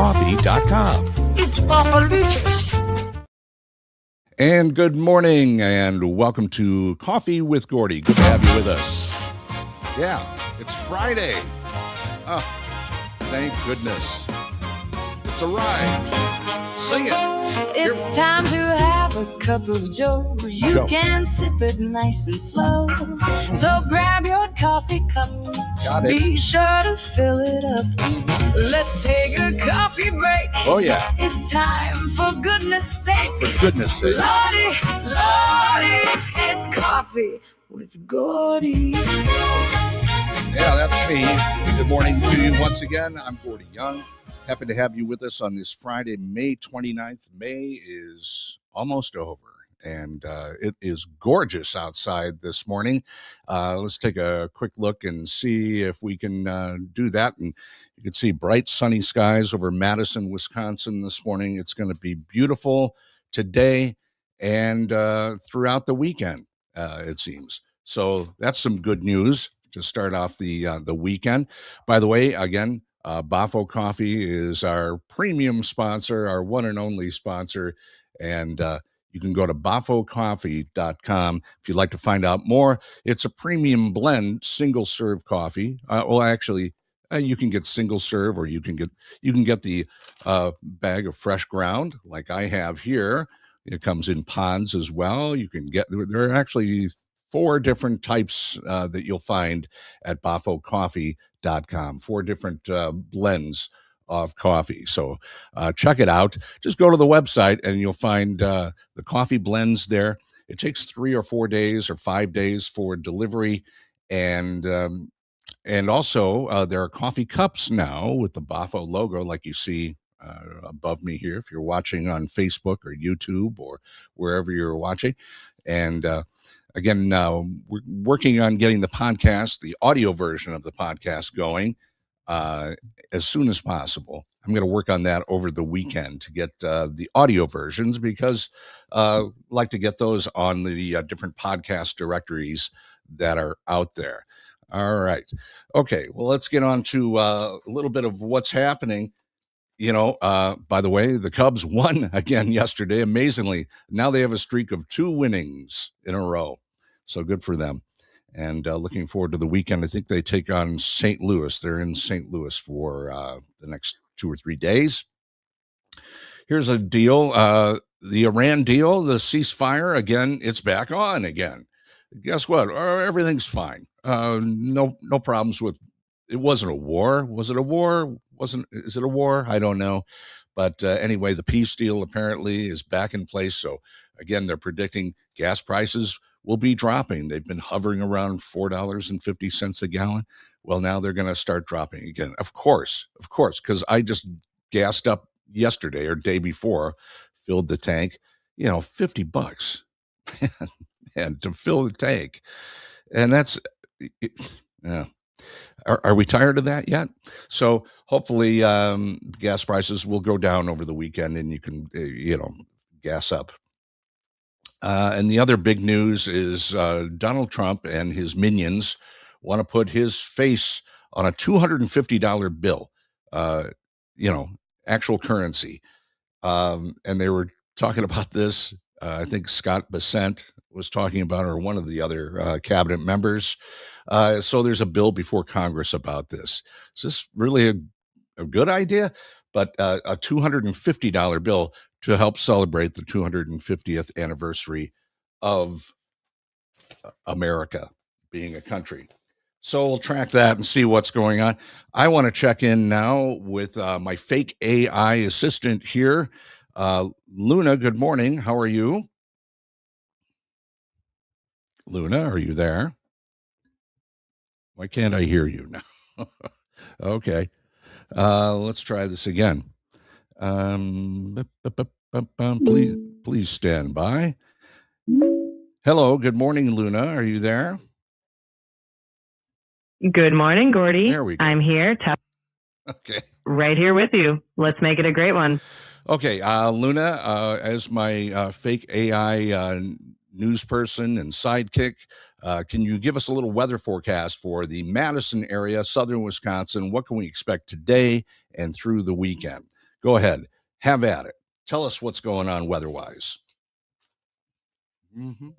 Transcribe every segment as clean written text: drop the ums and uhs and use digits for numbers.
Boffo-Coffee.com. It's Boffo-liscious. And good morning, and welcome to Coffee with Gordy. Good to have you with us. Yeah, it's Friday. Oh, thank goodness. It's arrived. Sing it. It's time to have a cup of joe. You can sip it nice and slow. So grab your coffee cup. Got it. Be sure to fill it up. Let's take a coffee break. Oh, yeah. It's time, for goodness sake. For goodness sake. Lordy, Lordy, it's Coffee with Gordy. Yeah, that's me. Good morning to you once again. I'm Gordy Young. Happy to have you with us on this Friday, May 29th. May is almost over, and it is gorgeous outside this morning. Let's take a quick look and see if we can do that. And you can see bright sunny skies over Madison, Wisconsin this morning. It's going to be beautiful today and throughout the weekend, it seems. So that's some good news to start off the weekend. By the way, again, Boffo Coffee is our premium sponsor, our one and only sponsor, and you can go to Boffo-Coffee.com if you'd like to find out more. It's a premium blend, single-serve coffee. You can get single-serve, or you can get the bag of fresh ground like I have here. It comes in pods as well. You can get there are actually 4 different types that you'll find at Boffo-Coffee.com. 4 different blends of coffee. So check it out. Just go to the website and you'll find the coffee blends there. It takes 3 or 4 days or 5 days for delivery. And also there are coffee cups now with the Boffo logo, like you see above me here, if you're watching on Facebook or YouTube or wherever you're watching. And again, we're working on getting the podcast, the audio version of the podcast, going as soon as possible. I'm going to work on that over the weekend to get the audio versions, because I like to get those on the different podcast directories that are out there. All right. Okay. Well, let's get on to a little bit of what's happening. By the way, the Cubs won again yesterday, amazingly. Now they have a streak of 2 winnings in a row. So good for them. And looking forward to the weekend. I think they take on St. Louis. They're in St. Louis for the next 2 or 3 days. Here's a deal. The Iran deal, the ceasefire, again, it's back on again. Guess what? Everything's fine. No problems with. It wasn't a war. Was it a war? Is it a war? I don't know. But anyway, the peace deal apparently is back in place. So again, they're predicting gas prices will be dropping. They've been hovering around $4.50 a gallon. Well, now they're going to start dropping again. Of course, because I just gassed up yesterday or day before, filled the tank, $50 and to fill the tank. And that's, yeah. Are we tired of that yet? So hopefully gas prices will go down over the weekend and you can, gas up. And the other big news is Donald Trump and his minions want to put his face on a $250 bill, actual currency. And they were talking about this. I think Scott Bessent was talking about it, or one of the other cabinet members. So there's a bill before Congress about this. Is this really a good idea? But a $250 bill to help celebrate the 250th anniversary of America being a country. So we'll track that and see what's going on. I want to check in now with my fake AI assistant here. Luna, good morning. How are you? Luna, are you there? Why can't I hear you now? Okay. Let's try this again. Please stand by. Hello, good morning, Luna. Are you there? Good morning, Gordy. There we go. I'm here. Okay. Right here with you. Let's make it a great one. Okay, Luna, as my fake AI news person and sidekick, can you give us a little weather forecast for the Madison area, southern Wisconsin? What can we expect today and through the weekend? Go ahead. Have at it. Tell us what's going on weather-wise. Mm-hmm.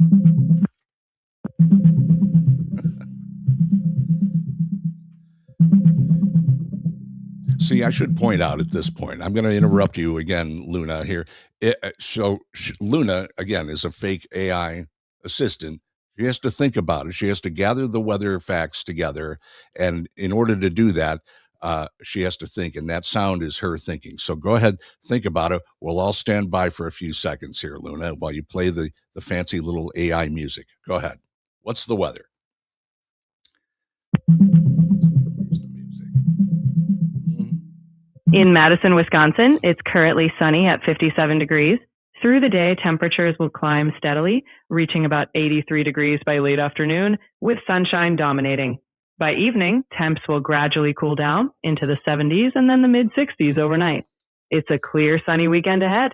See, I should point out at this point, I'm going to interrupt you again, Luna, here. Luna, again, is a fake AI assistant. She has to think about it. She has to gather the weather facts together. And in order to do that, she has to think. And that sound is her thinking. So go ahead, think about it. We'll all stand by for a few seconds here, Luna, while you play the fancy little AI music. Go ahead. What's the weather? In Madison, Wisconsin, it's currently sunny at 57 degrees. Through the day, temperatures will climb steadily, reaching about 83 degrees by late afternoon, with sunshine dominating. By evening, temps will gradually cool down into the 70s and then the mid-60s overnight. It's a clear, sunny weekend ahead.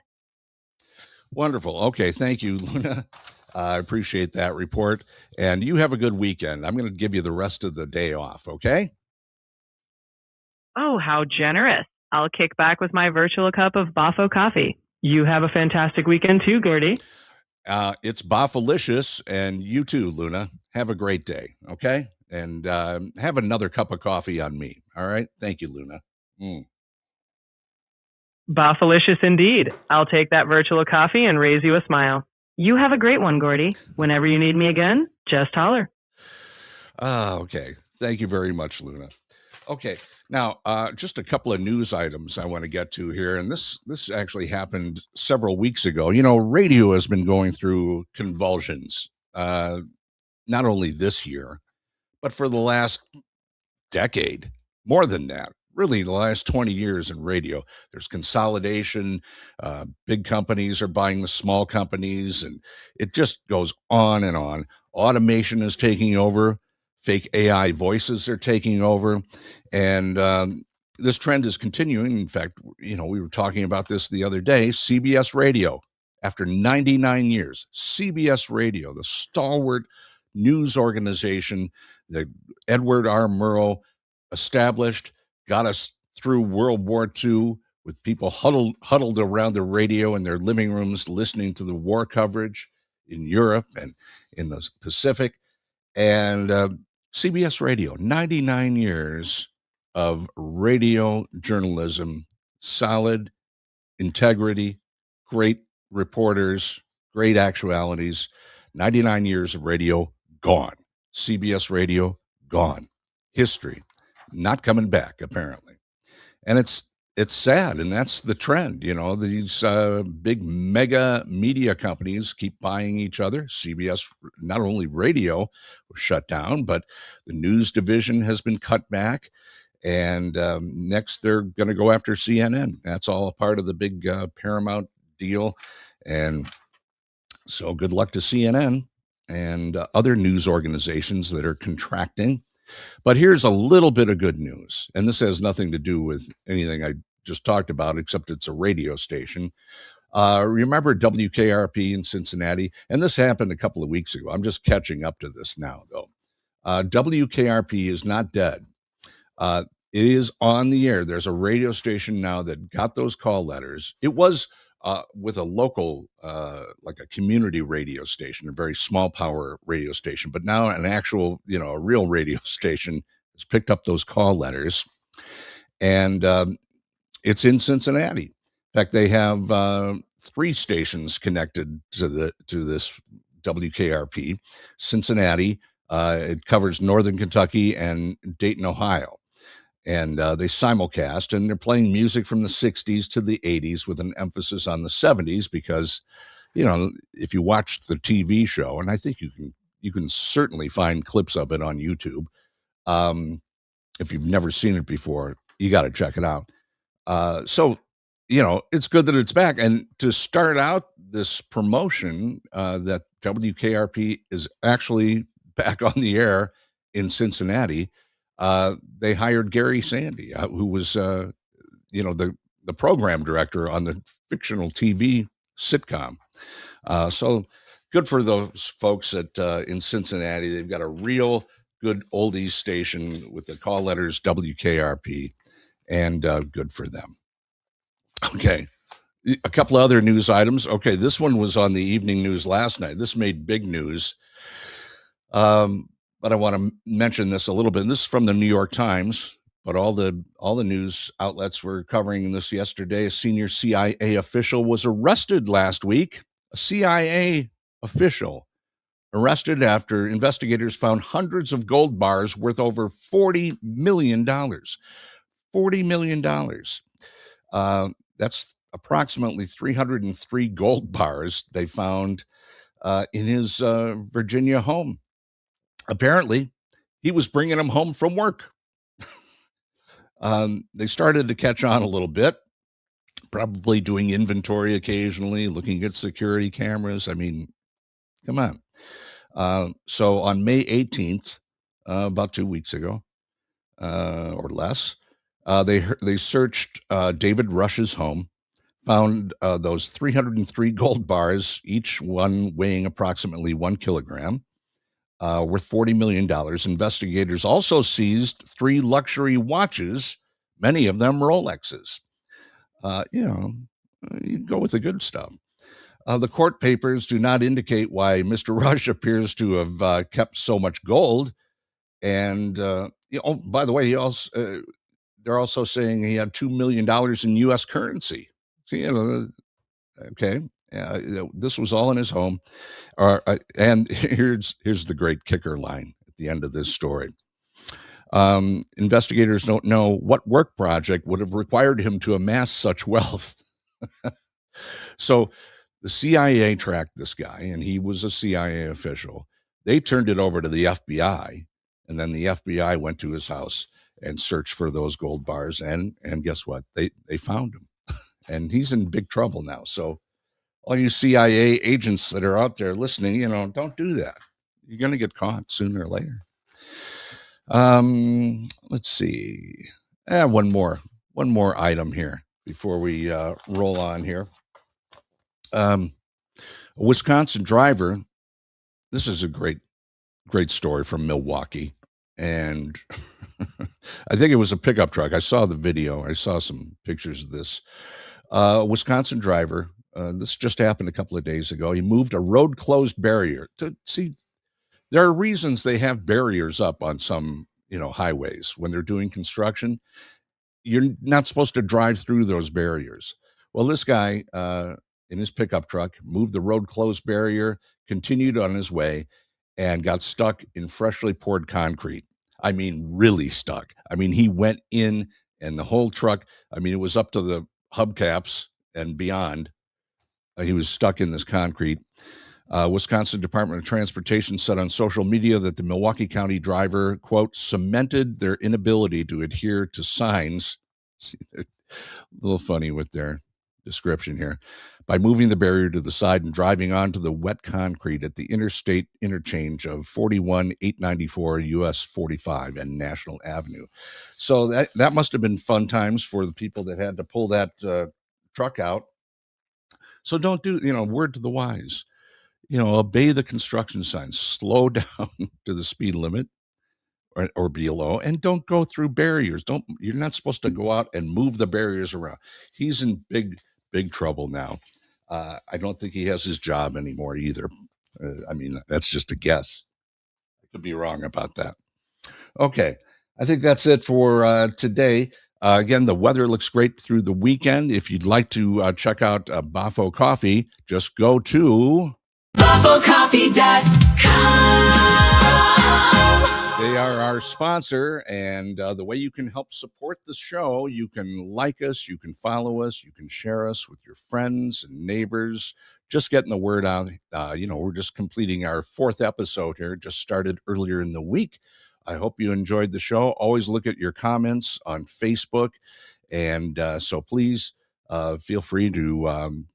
Wonderful. Okay, thank you, Luna. I appreciate that report. And you have a good weekend. I'm going to give you the rest of the day off, okay? Oh, how generous. I'll kick back with my virtual cup of Boffo Coffee. You have a fantastic weekend too, Gordy. It's Boffo-liscious, and you too, Luna. Have a great day, okay? And have another cup of coffee on me, all right? Thank you, Luna. Boffo-licious indeed. I'll take that virtual coffee and raise you a smile. You have a great one, Gordy. Whenever you need me again, just holler. Okay. Thank you very much, Luna. Okay. Now, just a couple of news items I want to get to here. And this actually happened several weeks ago. You know, radio has been going through convulsions, not only this year, but for the last decade, more than that. Really, the last 20 years in radio, there's consolidation. Big companies are buying the small companies, and it just goes on and on. Automation is taking over. Fake AI voices are taking over. And this trend is continuing. In fact, you know, we were talking about this the other day. CBS Radio, after 99 years, CBS Radio, the stalwart news organization that Edward R. Murrow established, got us through World War II with people huddled around the radio in their living rooms listening to the war coverage in Europe and in the Pacific. And CBS Radio, 99 years of radio journalism, solid integrity, great reporters, great actualities. 99 years of radio gone. CBS Radio gone. History not coming back, apparently. And it's sad, and that's the trend. You know, these big mega media companies keep buying each other. CBS, not only radio was shut down, but the news division has been cut back. And next, they're going to go after CNN. That's all a part of the big Paramount deal. And so good luck to CNN and other news organizations that are contracting. But here's a little bit of good news, and this has nothing to do with anything I just talked about, except it's a radio station. Remember WKRP in Cincinnati? And this happened a couple of weeks ago. I'm just catching up to this now, though. WKRP is not dead. It is on the air. There's a radio station now that got those call letters. It was with a local, like a community radio station, a very small power radio station, but now an actual, you know, a real radio station has picked up those call letters, and it's in Cincinnati. In fact, they have 3 stations connected to this WKRP. Cincinnati, it covers Northern Kentucky and Dayton, Ohio. And they simulcast, and they're playing music from the 60s to the 80s with an emphasis on the 70s because, you know, if you watch the TV show, and I think you can certainly find clips of it on YouTube. If you've never seen it before, you got to check it out. So, you know, it's good that it's back. And to start out this promotion that WKRP is actually back on the air in Cincinnati, they hired Gary Sandy, who was, you know, the program director on the fictional TV sitcom. So good for those folks in Cincinnati. They've got a real good oldies station with the call letters WKRP, and good for them. Okay. A couple of other news items. Okay, this one was on the evening news last night. This made big news. But I want to mention this a little bit. And this is from the New York Times, but all the news outlets were covering this yesterday. A senior CIA official was arrested last week. A CIA official arrested after investigators found hundreds of gold bars worth over $40 million. $40 million. That's approximately 303 gold bars they found in his Virginia home. Apparently, he was bringing them home from work. They started to catch on a little bit, probably doing inventory occasionally, looking at security cameras. I mean, come on. So on May 18th, about 2 weeks ago or less, they searched David Rush's home, found those 303 gold bars, each one weighing approximately 1 kilogram. Worth $40 million. Investigators also seized 3 luxury watches, many of them Rolexes. You go with the good stuff. The court papers do not indicate why Mr. Rush appears to have kept so much gold. And, by the way, they're also saying he had $2 million in U.S. currency. So, okay. This was all in his home. And here's the great kicker line at the end of this story. Investigators don't know what work project would have required him to amass such wealth. So the CIA tracked this guy, and he was a CIA official. They turned it over to the FBI, and then the FBI went to his house and searched for those gold bars, and guess what? They found him, and he's in big trouble now. So all you CIA agents that are out there listening, don't do that. You're going to get caught sooner or later. Let's see. One more item here before we roll on here. A Wisconsin driver. This is a great story from Milwaukee, and I think it was a pickup truck. I saw the video. I saw some pictures of this. Wisconsin driver. This just happened a couple of days ago. He moved a road closed barrier to see. There are reasons they have barriers up on some, highways when they're doing construction. You're not supposed to drive through those barriers. Well, this guy in his pickup truck moved the road closed barrier, continued on his way, and got stuck in freshly poured concrete. I mean, really stuck. I mean, he went in, and the whole truck, it was up to the hubcaps and beyond. He was stuck in this concrete. Wisconsin Department of Transportation said on social media that the Milwaukee County driver, quote, cemented their inability to adhere to signs. See, a little funny with their description here. By moving the barrier to the side and driving onto the wet concrete at the interstate interchange of 41-894 US 45 and National Avenue. So that must have been fun times for the people that had to pull that truck out. So don't do, word to the wise, obey the construction signs, slow down to the speed limit or below, and don't go through barriers. You're not supposed to go out and move the barriers around. He's in big trouble now. I don't think he has his job anymore either. That's just a guess. I could be wrong about that. Okay. I think that's it for today. Again, the weather looks great through the weekend. If you'd like to check out Boffo Coffee, just go to BoffoCoffee.com. They are our sponsor, and the way you can help support the show, you can like us, you can follow us, you can share us with your friends and neighbors. Just getting the word out. We're just completing our 4th episode here. Just started earlier in the week. I hope you enjoyed the show. Always look at your comments on Facebook. And so please feel free to,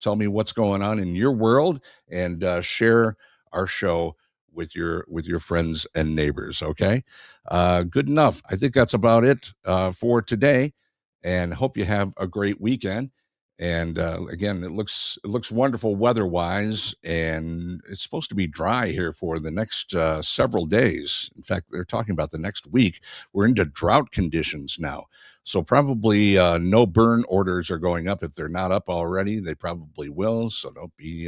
tell me what's going on in your world and share our show with your friends and neighbors. Okay. Good enough. I think that's about it for today, and hope you have a great weekend. And again, it looks wonderful weather-wise, and it's supposed to be dry here for the next several days. In fact, they're talking about the next week. We're into drought conditions now, so probably no burn orders are going up. If they're not up already, they probably will. So don't be,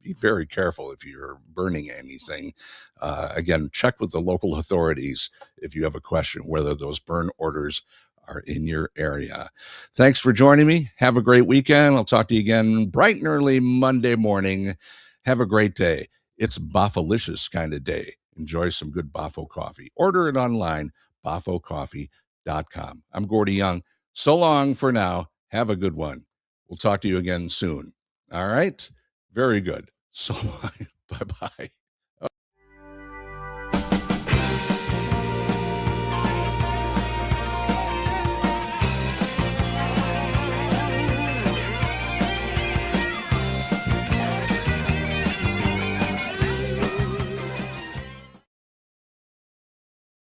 be very careful if you're burning anything. Again, check with the local authorities if you have a question whether those burn orders are in your area. Thanks for joining me. Have a great weekend. I'll talk to you again bright and early Monday morning. Have a great day. It's Boffo-liscious kind of day. Enjoy some good Boffo coffee. Order it online, boffocoffee.com. I'm Gordy Young. So long for now. Have a good one. We'll talk to you again soon. All right? Very good. So long. Bye-bye.